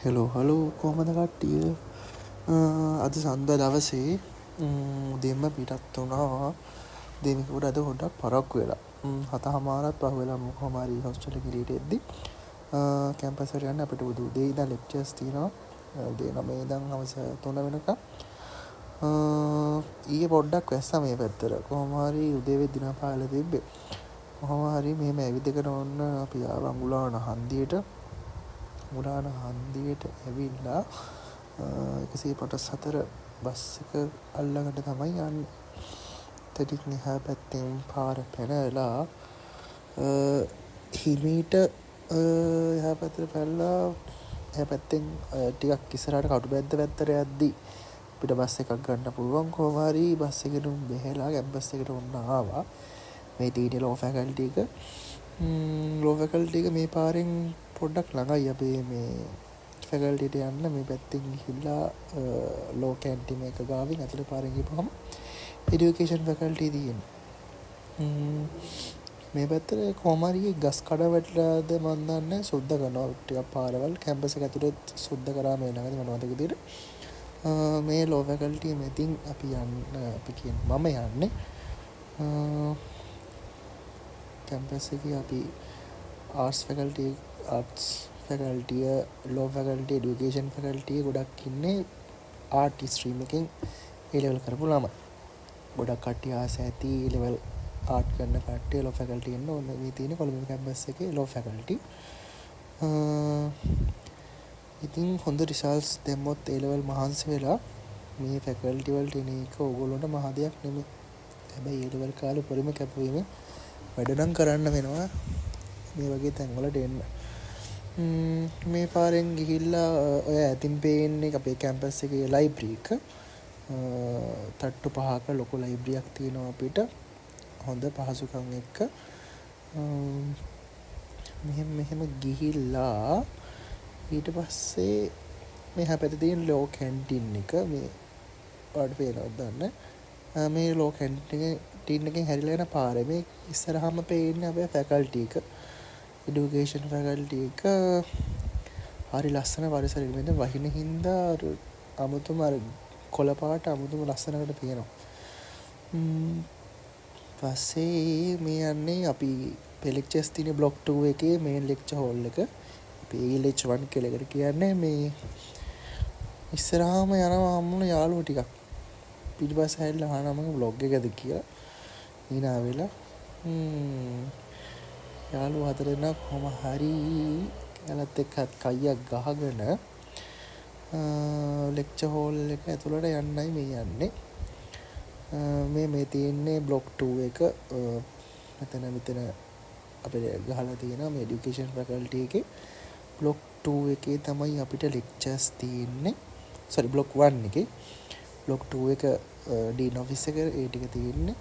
Hello කොහමද කට්ටිය? අද සන්දා දවසේ දෙන්න පිටත් වුණා. දෙනකොට අද හොඩක් පරක්කු වෙලා 7:00මාරක් පහු වෙලා මොකම හරි හොස්ටල් එකේ එළියට එද්දි කැම්පස් එකට යන්න අපිට උදේ ඉඳන් ලෙක්චර්ස් තියෙනවා. උදේ 9 ඉඳන් හවස 3 වෙනකම්. ඊයේ පොඩ්ඩක් වැස්සා මේ පැත්තට. කොහොම හරි උදේ වෙද්දි නම් පාලා තිබ්බේ. කොහොම හරි මෙහෙම ඇවිදගෙන ඔන්න අපි ආවා මුලාන හන්දියට. මුලාන හන්දියට ඇවිල්ලා 154 බස් එක අල්ලගන්න තමයි යන්නේ. ටිකක් මෙහා පැත්තෙන් පාර පැනලා හිමීට එහා පැත්තට පැනලා එහා පැත්තෙන් ටිකක් ඉස්සරහට කටුබැද්ද පැත්තට යද්දි අපිට බස් එකක් ගන්න පුළුවන්. කොහොම හරි බස් එකට බෙහෙලා කැම්පස් එකට ඔන්න ආවා. මේ තියෙන ලෝ ෆැකල්ටි එක මේ පාරෙන් පොඩ්ඩක් ළඟයි අපේ මේ ෆැකල්ටියට යන්න. මේ පැත්තෙන් ගිහිල්ලා ලෝ කැන්ටින් එක ගාවින් ඇතුළේ පාරෙන් ගිහපුවම එඩියුකේෂන් ෆැකල්ටි තියෙනවා. මේ පැත්තට කොහොම හරි ගස් කඩ වැටලාද මන් දන්නේ සුද්ධ කරනවා ටිකක් පාරවල් කැම්පස් එක ඇතුළේ සුද්ධ කරා මේ ළඟදී මම මතක විදියට මේ ලෝ ෆැකල්ටි මෙතින් අපි මම යන්නේ කැම්පස් එකේ අපි ආර්ට්ස් ෆැකල්ටිය ලෝ ෆැකල්ටි එඩියුකේෂන් ෆැකල්ටිය ගොඩක් ඉන්නේ ආර්ට් ස්ට්‍රීම් එකෙන් ඒ ලෙවල් කරපු ළමයි. ගොඩක් කට්ටිය ආස ඇති ඒ ලෙවල් ආර්ට් කරන කට්ටිය ලෝ ෆැකල්ටි එන්න ඕන මේ තියෙන කොළඹ කැම්පස් එකේ ලෝ ෆැකල්ටි. ඉතින් හොඳ රිසල්ට්ස් දෙම්මොත් ඒ ලෙවල් මහන්සි වෙලා මේ ෆැකල්ටි වලට එන එක ඕගොල්ලන්ට මහ දෙයක් නෙමෙයි. හැබැයි ඒ ලෙවල් කාලේ පරිම කැපවීම වැඩ නම් කරන්න වෙනවා මේ වගේ තැන්වලට එන්න. මේ පාරෙන් ගිහිල්ලා ඔය ඇතින් පේන්නේ අපේ කැම්පස් එකේ ලයිබ්‍රරි එක. තට්ටු 5ක ලොකු ලයිබ්‍රරියක් තියෙනවා අපිට. හොඳ පහසුකම් එක්ක. මෙහෙම ගිහිල්ලා ඊට පස්සේ මෙහා පැත්තේ තියෙන ලෝ කැන්ටින් එක මේ පාඩ පේනවද දන්නේ. මේ ලෝ කැන්ටින් එකෙන් හැරිලා යන පාරේ මේ ඉස්සරහම පේන්නේ අපේ ෆැකල්ටි එක. එඩියුකේෂන් ෆැකල්ටි එක හරි ලස්සන පරිසරයක මෙතන වහින හින්දා අමුතුම කොළ පාට අමුතුම ලස්සනකට පේනවා. පස්සේ මේ යන්නේ අපි ලෙක්චර්ස් තියෙන බ්ලොක් 2 එකේ මේන් ලෙක්චර් හෝල් එක. අපි ELH1 කියලා එකට කියන්නේ මේ ඉස්සරහාම යනවා අම්මුණ යාළුවෝ ටිකක්. පිටිපස්ස හැරිලා අහනවා මගේ බ්ලොග් එකද කියලා. hina වෙලා යාළුවෝ 4 දෙනා කොහම හරි එයාලත් එක්ක කයියක් ගහගෙන ලෙක්චර් හෝල් එක ඇතුළට යන්නයි මේ යන්නේ. මේ තියෙන්නේ බ්ලොක් 2 එක. මෙතන අපිට ගහලා තියෙනවා මේ এডুকেෂන් ෆැකල්ටි එකේ බ්ලොක් 2 එකේ තමයි අපිට ලෙක්චර්ස් තියෙන්නේ. බ්ලොක් 1 එකේ බ්ලොක් 2 එක ඩීන් ඔෆිස් එක ඒ ටික තියෙන්නේ.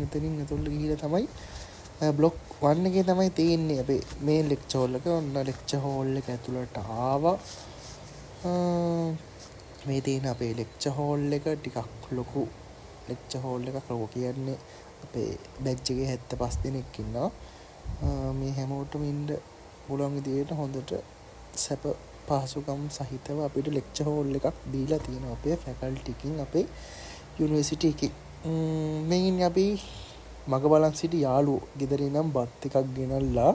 එතනින් ඇතුළට ගිහිල්ලා තමයි බ්ලොක් 1 එකේ තමයි තියෙන්නේ අපේ මේන් ලෙක්චර් හෝල් එක. ඔන්න ලෙක්චර් හෝල් එක ඇතුළට ආවා. මේ තියෙන අපේ ලෙක්චර් හෝල් එක ටිකක් ලොකු ලෙක්චර් හෝල් එකක්. ලොකු කියන්නේ අපේ බැච් එකේ 75 දෙනෙක් ඉන්නවා. මේ හැමෝටම ඉන්න පුළුවන් විදියට හොඳට සැප පහසුකම් සහිතව අපිට ලෙක්චර් හෝල් එකක් දීලා තියෙනවා අපේ ෆැකල්ටි එකකින් අපේ යුනිවර්සිටි එකේ. මේන් අපි මග බලන් සිටි යාළුවෝ ගෙදරින් නම් බත් එකක් ගෙනල්ලා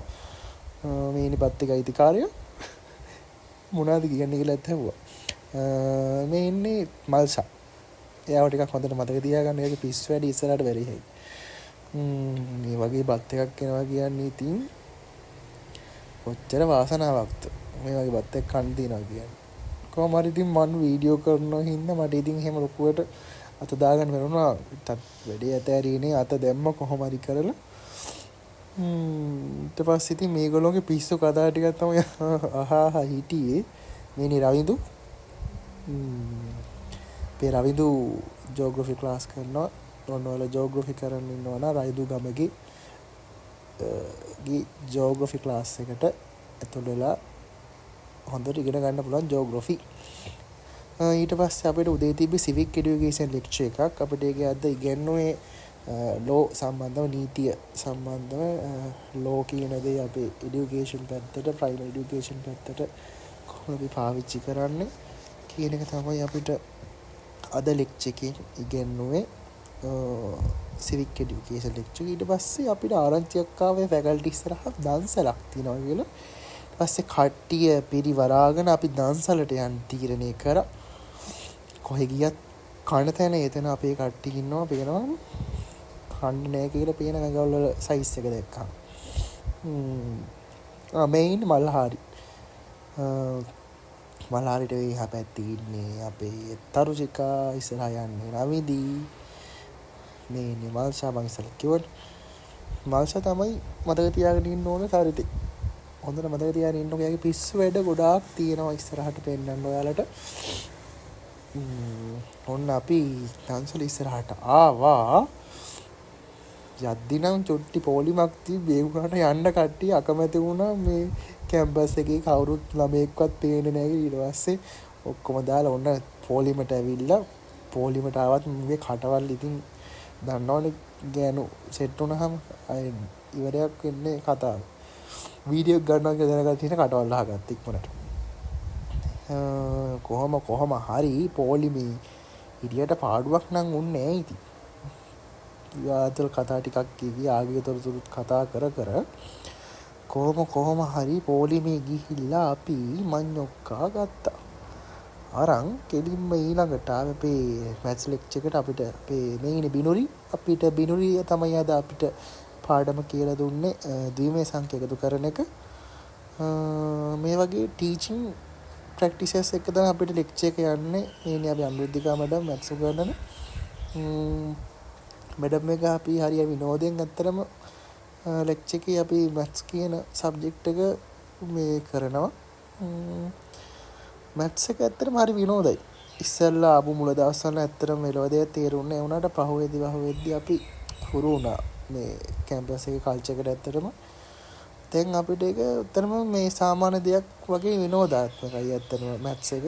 මේනි බත් එක අයිතිකාරයෝ මොනවද කියන්නේ කියලා ඇහුවා. මේ ඉන්නේ මල්සා. එයාව ටිකක් හොඳට මතක තියාගන්න. ඒකේ පිස් වැඩි ඉස්සරහට වෙරිහයි. මේ වගේ බත් එකක් එනවා කියන්නේ ඉතින් කොච්චර වාසනාවක්ද මේ වගේ බත් එකක් කන්න තියනවා කියන්නේ. කොහොම හරි ඉතින් මම වීඩියෝ කරනවා හින්දා මට ඉතින් එහෙම ලොකුවට අත දාගන්න වෙනවා. වැඩේ ඇතෑරීනේ අත දැම්ම කොහොම හරි කරලා. ඊට පස්සේ ඉතින් මේගොල්ලෝගේ පිස්සු කතා ටිකක් තමයි අහා හිටියේ. මේනි රවිඳු රවිඳු ජෝග්‍රෆි ක්ලාස් කරනවා. ඔන්නවල ජෝග්‍රෆි කරන්න ඉන්නවා නා රයිදු ගමගේ ජෝග්‍රෆි ක්ලාස් එකට ඇතුළු වෙලා හොඳට ඉගෙන ගන්න පුළුවන් ජෝග්‍රෆි. ඊට පස්සේ අපිට උදේ තිබ්බේ සිවික් එඩියුකේෂන් ලෙක්චර් එකක්. අපිට ඒකේ අද ඉගෙනුවේ ලෝ සම්බන්ධව නීතිය සම්බන්ධව ලෝ කියන දේ අපේ එඩියුකේෂන් පැත්තට ප්‍රයිමරි එඩියුකේෂන් පැත්තට අපි පාවිච්චි කරන්නේ කියන එක තමයි අපිට අද ලෙක්චර් එකෙන් ඉගෙනුවේ සිවික් එඩියුකේෂන් ලෙක්චර්. ඊට පස්සේ අපිට ආරංචියක් ආවේ ෆැකල්ටි ඉස්සරහා දන්සලක් තියෙනවා කියලා. ඊට පස්සේ කට්ටිය පිරිවරාගෙන අපි දන්සලට යන්න තීරණය කරා. කොහෙ ගියත් කන තැන එතන අපේ කට්ටිය ඉන්නවා පේනවා. කන්නේ නැහැ කියලා පේන ගඟවල වල සයිස් එක දැක්කා. මේන් මල්හාරි. මල්හාරිට එහා පැත්තේ ඉන්නේ අපේ තරුචිකා, ඉස්සරහා යන්නේ රවිදී. මේ මල්ෂා මං ඉස්සෙල්ලා කිව්වනේ. මල්ෂා තමයි මතක තියාගෙන ඉන්න ඕනේ තරිතේ. හොඳට මතක තියාගෙන ඉන්නකො. යාගේ පිස්සු වැඩ ගොඩාක් තියෙනවා ඉස්සරහට පෙන්නන්න ඔයාලට. ඔන්න අපි දන්සල ඉස්සරහට ආවා. යද්දි නම් චොට්ටි පොලිමක් තිබ්බේ. ඒ උනාට යන්න කට්ටිය අකමැති වුණා. මේ කැම්පස් එකේ කවුරුත් ළමයෙක්වත් පේන්නේ නැහැ. ඊට පස්සේ ඔක්කොම දාලා ඔන්න පොලිමට ඇවිල්ලා පොලිමට ආවත් මගේ කටවල් ඉතින් දන්නවනේ ගෑනු සෙට් වුණාම අය ඉවරයක් වෙන්නේ කතාව. වීඩියෝ ගන්නවා කියලා දැනගලා තියෙන කටවල් අහගත්ත ඉක්මනට. කොහොම හරි පොලිමේ ඉරියට පාඩුවක් නම් උන්නේ නැහැ ඉතින්. යාතල් කතා ටිකක් කිව්වි ආගිය තොරතුරුත් කතා කර කොහොම හරි පොලිමේ ගිහිල්ලා අපි මඤ්ඤොක්කා ගත්තා. අරන් කෙලින්ම ඊළඟට අපේ මැත්ස් ලෙක්චර් එකට අපිට අපේ මේනේ බිනුරි අපිට බිනුරි තමයි අද අපිට පාඩම කියලා දුන්නේ ද්විමේ සංඛ්‍යා එකතු කරන එක. මේ වගේ ටීචින් ප්‍රැක්ටිසස් එක තමයි අපිට ලෙක්චර් එක යන්නේ. මේනේ අපි අනුරුද්ධිකා මැඩම් මැත්ස් උගන්වන මැඩම් එක අපි හරිය විනෝදයෙන් ඇත්තරම ලෙක්චර් එකේ අපි මැත්ස් කියන සබ්ජෙක්ට් එක මේ කරනවා. මැත්ස් එක ඇත්තටම හරි විනෝදයි. ඉස්සෙල්ලා ආපු මුල දවස්වල ඇත්තටම මෙලොවදේ තේරුන්නේ නැහැ. උනාට පහුවෙද්දි අපි හුරු වුණා මේ කැම්පස් එකේ කල්චර් එකට ඇත්තටම. දැන් අපිට ඒක ඇත්තටම මේ සාමාන්‍ය දෙයක් වගේ විනෝදාත්මකයි ඇත්තටම මැත්ස් එක.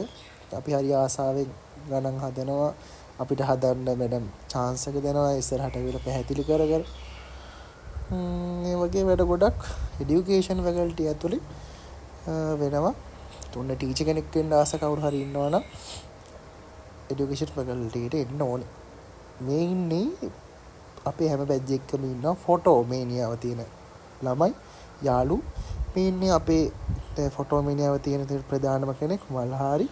අපි හරි ආසාවෙන් ගණන් හදනවා. අපිට හදන්න මැඩම් chance එක දෙනවා ඉස්සරහට විතර පැහැදිලි කර. මේ වගේ වැඩ ගොඩක් এডুকেෂන් ෆැකල්ටි ඇතුලේ වෙනවා. තුන්න ටීචර් කෙනෙක් වෙන්න ආස කවුරු හරි ඉන්නවනම් এডুকেෂන් ෆැකල්ටියට එන්න ඕනේ. මේ ඉන්නේ අපේ හැම බැච් එකකම ඉන්නවා ෆොටෝ මේනියාව තියෙන ළමයි යාළු. මේ ඉන්නේ අපේ ෆොටෝ මේනියාව තියෙන ප්‍රධානම කෙනෙක් මල්හාරි.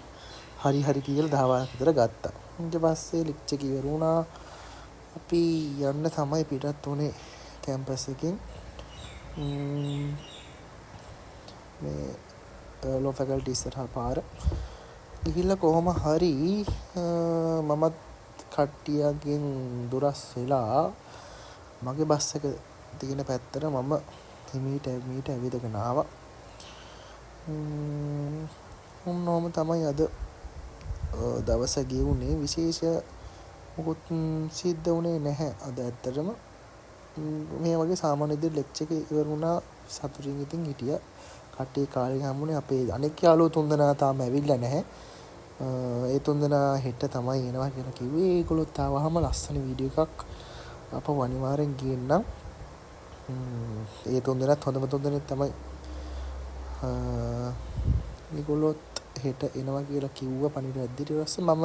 හරි කියලා 10 වාරයක් විතර ගත්තා. ඊට පස්සේ ලෙක්චර් ඉවර වුණා. අපි යන්න තමයි පිටත් උනේ කැම්පස් එකෙන්. මේ ලෝ ෆැකල්ටි ඉස්සරහා පාර ගිහිල්ලා කොහොම හරි මමත් කට්ටියගෙන් දුරස් වෙලා මගේ බස් එක තියෙන පැත්තට මම හිමීට ඇවිදගෙන ආවා. ඔන්නෝම තමයි අද දවස ගෙවුනේ. විශේෂ මොකුත් සිද්ධ වුණේ නැහැ අද ඇත්තටම. මේ වගේ සාමාන්‍ය විදිහට ලෙක්චර් එක ඉවර වුණා. සතුටින් ඉතින් හිටියා. කට්ටිය කාලේ හම්බුනේ. අපේ අනෙක් යාළුවෝ තුන්දෙනා තාම ඇවිල්ලා නැහැ. ඒ තුන්දෙනා හෙට තමයි එනවා කියලා කිව්වේ. ඒගොල්ලොත් ආවහම ලස්සන වීඩියෝ එකක් අපව අනිවාර්යෙන් ගේන්නම්. ඒ තුන්දෙනාත් හොඳම තුන්දෙනෙක් තමයි. ඒගොල්ලොත් හෙට එනවා කියලා කිව්වා පණිවිඩ ඇද්දිට. ඊට පස්සේ මම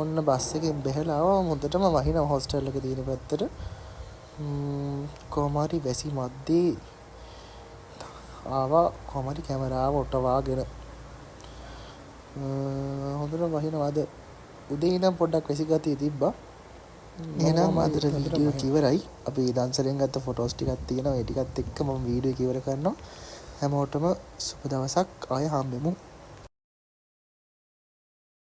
ඔන්න බස් එකෙන් බැහැලා ආවා. මුදටම වහිනා හොස්ටල් එක තියෙන පැත්තට. කොහොම හරි වැසි මැද්දේ ආවා. කොහොම හරි කැමරාව ඔටවාගෙන හොඳට වහිනවාද උදේ ඉඳන් පොඩ්ඩක් වැසි ගතිය තිබ්බා. එහෙනම් අදට වීඩියෝ එක ඉවරයි. අපි දන්සලෙන් ගත්ත ෆොටෝස් ටිකක් තියෙනවා. ඒ ටිකත් එක්ක මම වීඩියෝ එක ඉවර කරනවා. හැමෝටම සුබ දවසක්. ආයෙ හම්බෙමු.